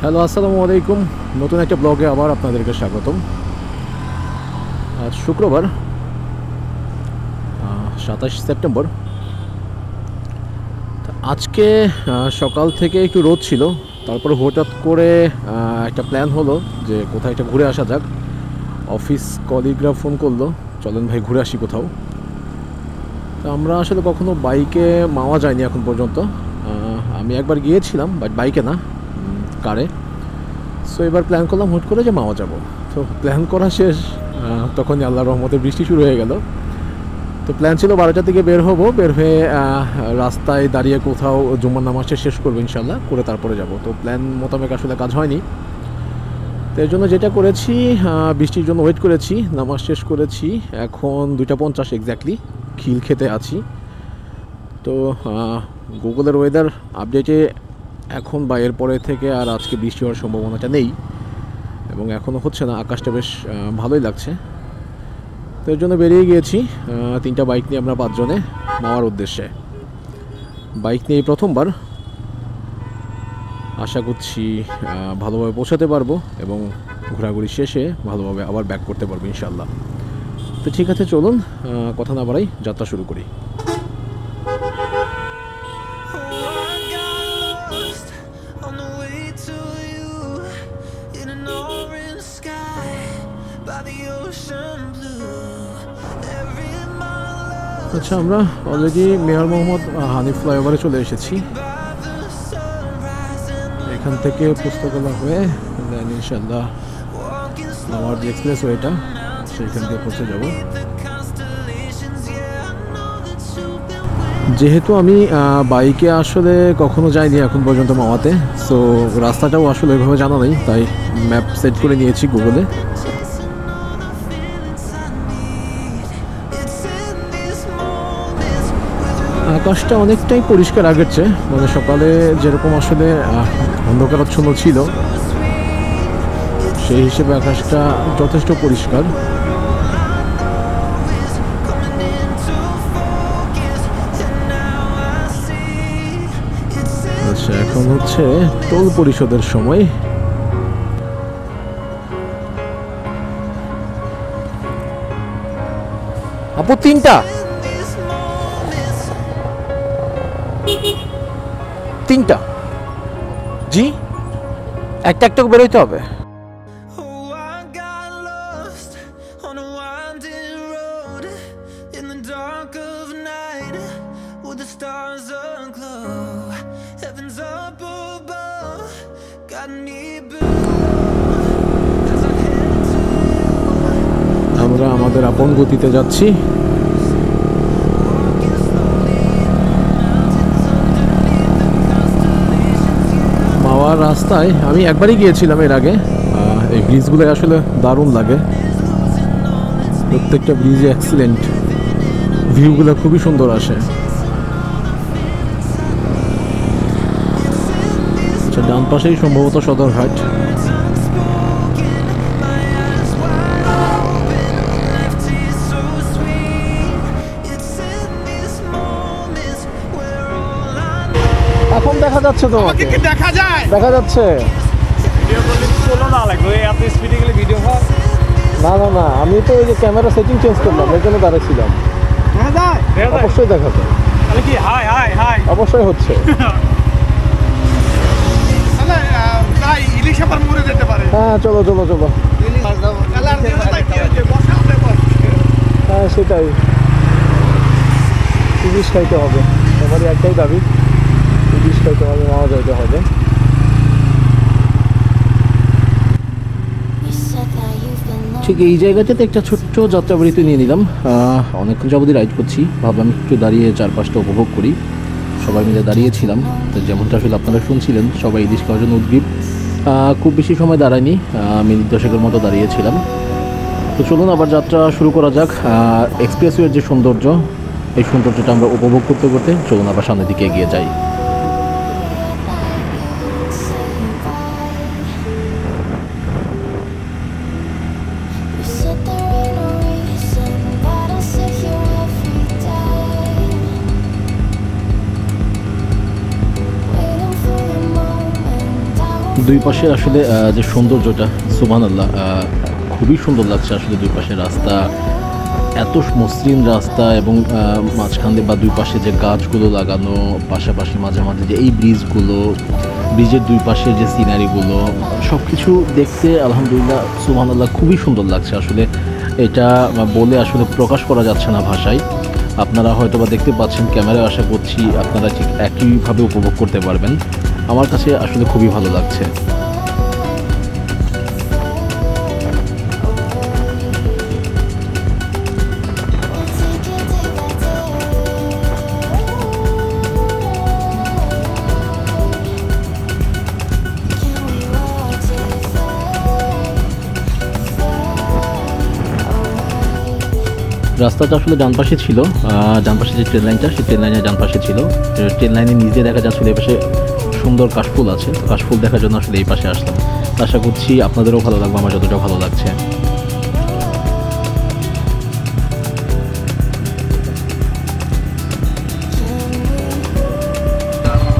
Hello, আসসালামু আলাইকুম। নতুন একটা ব্লগে আবার আপনাদেরকে স্বাগতম। আজ শুক্রবার 27 সেপ্টেম্বর। আজকে সকাল থেকে একটু রোদ ছিল, তারপরে হঠাৎ করে একটা প্ল্যান হলো যে কোথাও একটা ঘুরে আসা যাক। অফিস কলিগরা ফোন করলো, চলেন ভাই ঘুরে আসি কোথাও। তো আমরা আসলে কখনো বাইকে মাওয়া যায়নি এখন পর্যন্ত। আমি একবার গিয়েছিলাম, বাট বাইকে না, কারে। সো এবার প্ল্যান করলাম হুট করে যে মাওয়া যাব। তো প্ল্যান করা শেষ, তখনই আল্লাহর রহমতে বৃষ্টি শুরু হয়ে গেল। তো প্ল্যান ছিল 12টার দিকে বের হব, বের হয়ে রাস্তায় দাঁড়িয়ে কোথাও জুম্মার নামাজটা শেষ করবো ইনশাল্লাহ, করে তারপরে যাব। তো প্ল্যান মোতাবেক আসলে কাজ হয়নি। তো এর জন্য যেটা করেছি, বৃষ্টির জন্য ওয়েট করেছি, নামাজ শেষ করেছি। এখন 2:50 এক্স্যাক্টলি খিল খেতে আছি। তো গুগলের ওয়েদার আপডেটে এখন বা এরপরে থেকে আর আজকে বৃষ্টি হওয়ার সম্ভাবনাটা নেই, এবং এখনও হচ্ছে না। আকাশটা বেশ ভালোই লাগছে। তো এর জন্য বেরিয়ে গিয়েছি 3টা বাইক নিয়ে আমরা 5 জনে মাওয়ার উদ্দেশ্যে। বাইক নিয়ে প্রথমবার, আশা করছি ভালোভাবে পৌঁছাতে পারবো এবং ঘোরাঘুরি শেষে ভালোভাবে আবার ব্যাক করতে পারবো ইনশাল্লাহ। তো ঠিক আছে, চলুন কথা না বাড়াই, যাত্রা শুরু করি। আচ্ছা, আমরা অলরেডি মেয়র মোহাম্মদ হানিফ ফ্লাইওভারে চলে এসেছি। এখান থেকে পুস্তকালয় হয়ে দেন ইনশাল্লাহ আমার যে এক্সপ্রেস ওয়েটা সেইখান দিয়ে পৌঁছে যাব। যেহেতু আমি বাইকে আসলে কখনো যাইনি এখন পর্যন্ত মাওয়াতে, সো রাস্তাটাও আসলে ওইভাবে জানা নেই, তাই ম্যাপ সেট করে নিয়েছি গুগলে। আকাশটা অনেকটাই পরিষ্কার আগের চেয়ে, মানে সকালে যেরকম আসলে অন্ধকারাচ্ছন্ন ছিল সেই হিসেবে আকাশটা যথেষ্ট পরিষ্কার। আচ্ছা, এখন হচ্ছে টোল পরিশোধের সময়। আপু, 3টা জি, একটা একটা বেরোইতে হবে। আমরা আমাদের আপন গতিতে যাচ্ছি। মাওয়ার রাস্তায় আমি একবারই গিয়েছিলাম এর আগে। এই ব্রিজগুলো আসলে দারুণ লাগে, প্রত্যেকটা ব্রিজে এক্সিলেন্ট, ভিউগুলো খুবই সুন্দর আসে। আচ্ছা, ডান পাশেই সম্ভবত সদরঘাট। এখন দেখা যাচ্ছে, তোমাকে কি দেখা যায়? দেখা যাচ্ছে। ভিডিও করলে চলো না, লাগবে এত স্পিডে গেলে ভিডিও হয় না। না না, আমি তো ওই যে ক্যামেরা সেটিং চেঞ্জ করলাম, এর জন্য দাঁড়াচ্ছিলাম। দেখা যায়? অবশ্যই দেখা যায়। তাহলে কি হাই হাই হাই অবশ্যই হচ্ছে। তাহলে তাই ইলিশ আবার মরে যেতে পারে। হ্যাঁ, চলো চলো চলো। হ্যাঁ, সেটাই, ইলিশ খাইতে হবে। আমারই একটাই দাবি, ইলিশ খাইতে হবে, মাওয়া যাইতে হবে। ঠিক এই জায়গাটাতে একটা ছোট্ট যাত্রাবাড়িতে নিয়ে নিলাম। অনেকক্ষণ যাবতই রাইড করছি, ভাবলাম একটু দাঁড়িয়ে চারপাশটা উপভোগ করি। সবাই মিলে দাঁড়িয়েছিলাম, তো যেমনটা আসলে আপনারা শুনছিলেন, সবাই ইলিশ খাওয়ার জন্য উদ্গ্রীব। খুব বেশি সময় দাঁড়ায়নি, মিনিট 10-এর মতো দাঁড়িয়েছিলাম। তো চলুন আবার যাত্রা শুরু করা যাক। এক্সপ্রেসওয়ের যে সৌন্দর্য, এই সৌন্দর্যটা আমরা উপভোগ করতে করতে চলুন আবার সামনের দিকে এগিয়ে যাই। দুই পাশের আসলে যে সৌন্দর্যটা সুবহানাল্লাহ, খুবই সুন্দর লাগছে আসলে। দুই পাশের রাস্তা এত মসৃণ রাস্তা এবং মাঝখান দিয়ে বা দুই পাশে যে গাছগুলো লাগানো, পাশাপাশি মাঝে মাঝে যে এই ব্রিজগুলো, ব্রিজের দুই পাশের যে সিনারিগুলো, সব কিছু দেখতে আলহামদুলিল্লাহ সুবহানাল্লাহ খুবই সুন্দর লাগছে আসলে। এটা বলে আসলে প্রকাশ করা যাচ্ছে না ভাষায়। আপনারা হয়তো বা দেখতে পাচ্ছেন ক্যামেরায়, আশা করছি আপনারা ঠিক একইভাবে উপভোগ করতে পারবেন। আমার কাছে আসলে খুবই ভালো লাগছে। রাস্তাটা আসলে ডান পাশে ছিল, ডান পাশে যে ট্রেন লাইনটা, সেই ট্রেন লাইনের ডান পাশে ছিল। ট্রেন লাইনের নিচে দেখা যাচ্ছিল এই পাশে সুন্দর কাশফুল আছে, কাশফুল দেখার জন্য আসলে এই পাশে আসলাম। আশা করছি আপনাদেরও ভালো লাগবে আমার যতটা ভালো লাগছে।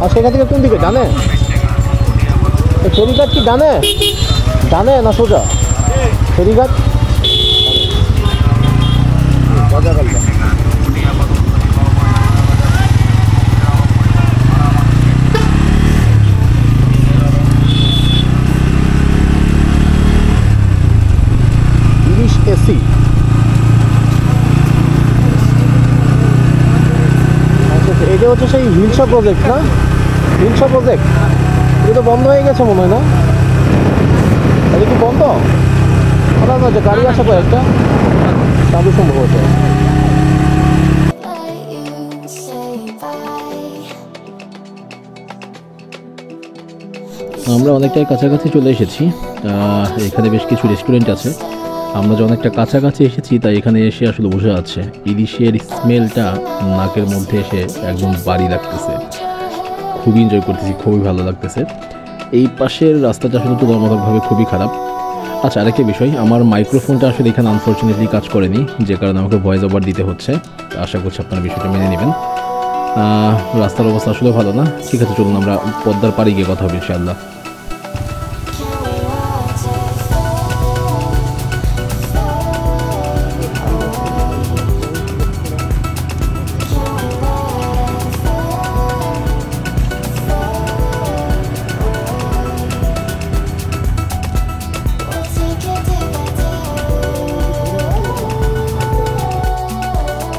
আর সেখান থেকে কোন দিকে, ডানে? ফেরিঘাট কি ডানে, ডানে না সোজা? ফেরিঘাট ইলিশ এসি। এটা হচ্ছে সেই হিলসা প্রজেক্ট না? হিলসা প্রজেক্ট এটা তো বন্ধ হয়ে গেছে মনে হয় না? এটা কি বন্ধ? না না, যে গাড়ি আসা কয়েকটা চালু সম্ভবত। আমরা অনেকটাই কাছাকাছি চলে এসেছি। এখানে বেশ কিছু রেস্টুরেন্ট আছে। আমরা যে অনেকটা কাছাকাছি এসেছি তাই এখানে এসে আসলে বসে আছে। ইলিশের স্মেলটা নাকের মধ্যে এসে একদম বাড়ি লাগতেছে। খুবই এনজয় করতেছি, খুবই ভালো লাগতেছে। এই পাশের রাস্তাটা আসলে তুলনামূলকভাবে খুবই খারাপ। আচ্ছা, আরেকটা বিষয়, আমার মাইক্রোফোনটা আসলে এখানে আনফর্চুনেটলি কাজ করেনি, যে কারণে আমাকে ভয়েস ওভার দিতে হচ্ছে। আশা করছি আপনারা বিষয়টা মেনে নেবেন। রাস্তার অবস্থা আসলে ভালো না। ঠিক আছে, চলুন আমরা পদ্মার পাড়ে গিয়ে কথা হবে ইনশাআল্লাহ।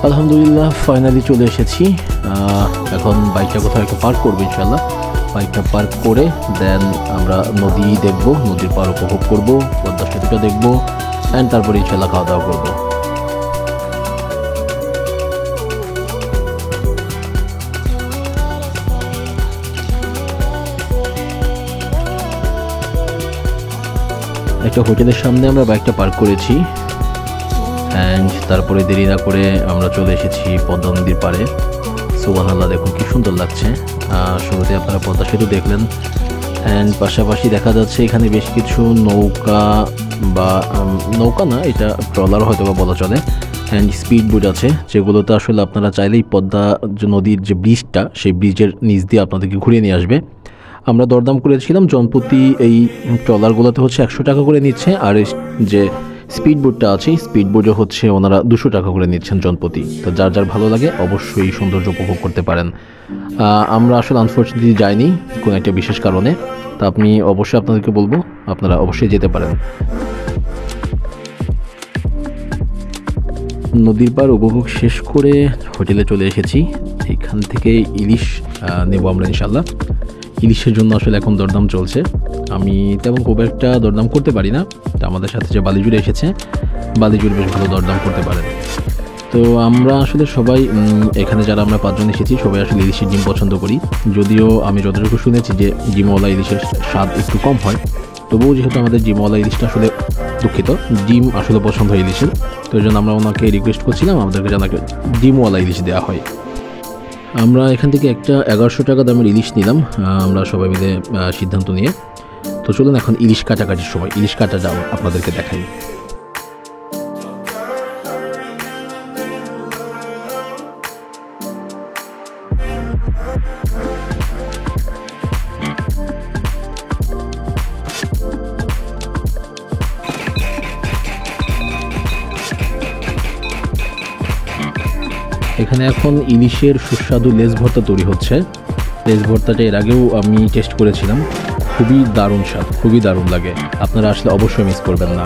আলহামদুলিল্লাহ ফাইনালি চলে এসেছি। এখন বাইকটা কোথাও একটা পার্ক করবো ইনশাল্লাহ। বাইকটা পার্ক করে দেন আমরা নদী দেখব, নদীর পার উপভোগ করবো, পদ্মা সেতুটা দেখবো, অ্যান্ড তারপরে ইনশাল্লাহ খাওয়া দাওয়া করবো। একটা হোটেলের সামনে আমরা বাইকটা পার্ক করেছি, অ্যান্ড তারপরে দেরি না করে আমরা চলে এসেছি পদ্মা নদীর পাড়ে। সুবহানাল্লাহ, দেখুন কি সুন্দর লাগছে। শুরুতে আপনারা পদ্মা সেতু দেখলেন, অ্যান্ড পাশাপাশি দেখা যাচ্ছে এখানে বেশ কিছু নৌকা, বা নৌকা না, এটা ট্রলার হয়তো বা বলা চলে, অ্যান্ড স্পিড বোট আছে, যেগুলোতে আসলে আপনারা চাইলেই পদ্মা নদীর যে ব্রিজটা, সেই ব্রিজের নিচ দিয়ে আপনাদেরকে ঘুরিয়ে নিয়ে আসবে। আমরা দরদাম করেছিলাম, জনপ্রতি এই ট্রলারগুলোতে হচ্ছে 100 টাকা করে নিচ্ছে, আর যে স্পিড বোটটা আছে, স্পিড বোটে হচ্ছে ওনারা 200 টাকা করে নিচ্ছেন জনপ্রতি। তো যার যার ভালো লাগে অবশ্যই সৌন্দর্য উপভোগ করতে পারেন। আমরা আসলে আনফর্চুনেটলি যাইনি কোনো একটা বিশেষ কারণে, তা আপনি অবশ্যই আপনাদেরকে বলবো আপনারা অবশ্যই যেতে পারেন। নদীর পার উপভোগ শেষ করে হোটেলে চলে এসেছি। এখান থেকে ইলিশ নেব আমরা ইনশাল্লাহ। ইলিশের জন্য আসলে এখন দরদাম চলছে। আমি তেমন খুব একটা দরদাম করতে পারি না, তো আমাদের সাথে যে বালিজুড়ে এসেছে, বালিজুড় বেশ ভালো দরদাম করতে পারেন। তো আমরা আসলে সবাই এখানে যারা আমরা 5 জন এসেছি সবাই আসলে ইলিশের ডিম পছন্দ করি। যদিও আমি যতটুকু শুনেছি যে ডিমওয়ালা ইলিশের স্বাদ একটু কম হয়, তবুও যেহেতু আমাদের ডিমওয়ালা ইলিশটা আসলে, দুঃখিত, ডিম আসলে পছন্দ হয় ইলিশের, তো এই জন্য আমরা ওনাকে রিকোয়েস্ট করছিলাম আমাদেরকে যেন ডিমওয়ালা ইলিশ দেওয়া হয়। আমরা এখান থেকে একটা 1100 টাকা দামের ইলিশ নিলাম আমরা সবাই মিলে সিদ্ধান্ত নিয়ে। তো চলুন এখন ইলিশ কাটাকাটির সময় ইলিশ কাটাটা আপনাদেরকে দেখাই। এখানে এখন ইলিশের সুস্বাদু লেজ ভর্তা তৈরি হচ্ছে। লেজ ভর্তাটা এর আগেও আমি টেস্ট করেছিলাম, খুবই দারুণ স্বাদ, খুবই দারুণ লাগে। আপনারা আসলে অবশ্যই মিস করবেন না।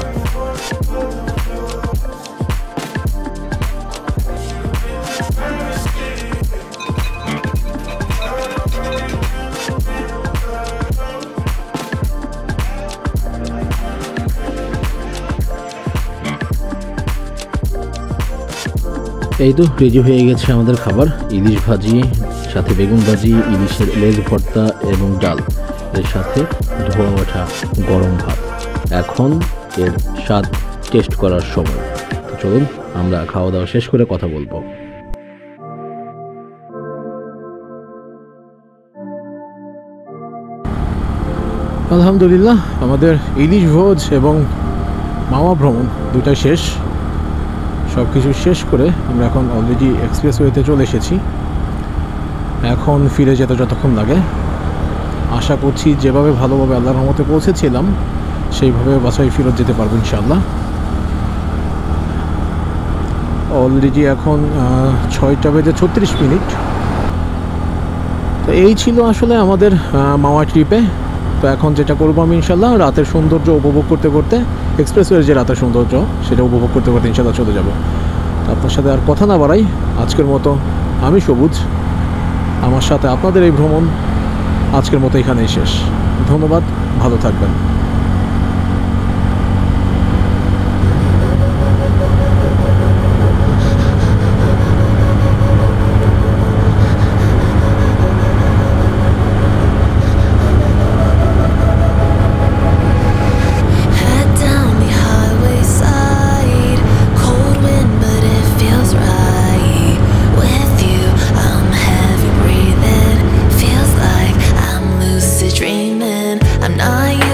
এই তো রেডি হয়ে গেছে আমাদের খাবার, ইলিশ ভাজি, সাথে বেগুন ভাজি, ইলিশের লেজ ভর্তা এবং ডাল, এর সাথে ধোয়া ওঠা গরম ভাত। এখন এর স্বাদ টেস্ট করার সময়। তো চলুন আমরা খাওয়া দাওয়া শেষ করে কথা বলবো। আলহামদুলিল্লাহ, আমাদের ইলিশ ভোজ এবং মাওয়া ভ্রমণ দুটাই শেষ। সব কিছু শেষ করে আমরা এখন অলরেডি এক্সপ্রেসওয়েতে চলে এসেছি। এখন ফিরে যেতে যতক্ষণ লাগে, আশা করছি যেভাবে ভালোভাবে আল্লাহর রহমতে পৌঁছেছিলাম সেইভাবে বাসায় ফেরত যেতে পারবো ইনশাআল্লাহ। অলরেডি এখন 6:36। তো এই ছিল আসলে আমাদের মাওয়া ট্রিপে। তো এখন যেটা করবো আমি ইনশাআল্লাহ, রাতের সৌন্দর্য উপভোগ করতে করতে, এক্সপ্রেসওয়ের যে রাতের সৌন্দর্য সেটা উপভোগ করতে করতে ইনশাআল্লাহ চলে যাব। তো আপনার সাথে আর কথা না বাড়াই, আজকের মতো আমি সবুজ, আমার সাথে আপনাদের এই ভ্রমণ আজকের মতো এখানেই শেষ। ধন্যবাদ, ভালো থাকবেন। I'm not